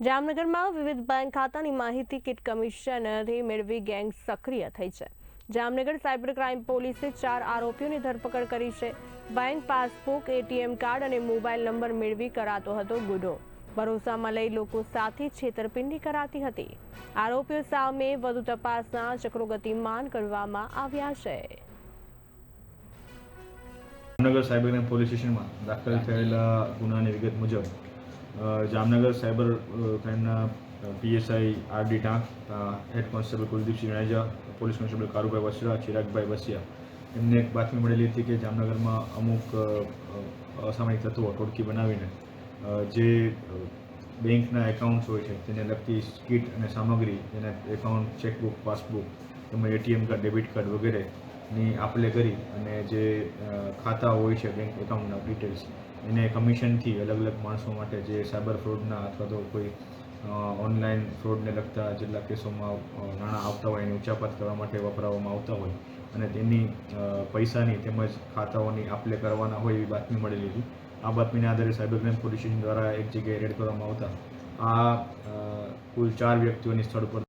જામનગરમાં વિવિધ બેંક ખાતાની માહિતી કિટ કમિશનરે મેળવી ગેંગ સક્રિય થઈ છે। જામનગર સાયબર ક્રાઇમ પોલીસે 4 આરોપીઓની ધરપકડ કરી છે। બેંક પાસબુક, એટીએમ કાર્ડ અને મોબાઈલ નંબર મેળવી કરાતો હતો ગુનો। ભરોસામાં લઈ લોકો સાથે છેતરપિંડી કરાતી હતી। આરોપીઓ સામે વધુ તપાસના ચક્રો ગતિમાન કરવામાં આવ્યા છે। જામનગર સાયબર ક્રાઇમ પોલીસ સ્ટેશનમાં દાખલ થયેલા ગુનાની વિગત મુજબ જામનગર સાયબર ક્રાઇમના PSI RD Tank, head constable Kuldeepsinh Jadeja, police constable Karubhai Vasra, Chiragbhai Vasiya એમને એક બાતમી મળેલી હતી કે જામનગરમાં અમુક અસામાજિક તત્વો ટોળકી બનાવીને જે બેંકના એકાઉન્ટ્સ હોય છે તેને લગતી કીટ અને સામગ્રી, જેને એકાઉન્ટ, ચેકબુક, પાસબુક તેમજ એટીએમ કાર્ડ, ડેબિટ કાર્ડ વગેરેની આપલે કરી અને જે ખાતા હોય છે બેંક એકાઉન્ટના ડિટેલ્સ એને કમિશનથી અલગ અલગ માણસો માટે જે સાયબર ફ્રોડના અથવા તો કોઈ ઓનલાઈન ફ્રોડને લગતા જેટલા કેસોમાં નાણાં આવતા હોય એની ઉચાપત કરવા માટે વપરાવવામાં આવતા હોય અને તેની પૈસાની તેમજ ખાતાઓની આપલે કરવાના હોય એવી બાતમી મળેલી હતી। આ બાતમીના આધારે સાયબર ક્રાઇમ પોલીસ સ્ટેશન દ્વારા એક જગ્યાએ રેડ કરવામાં આવતા આ કુલ 4 વ્યક્તિઓની સ્થળ પર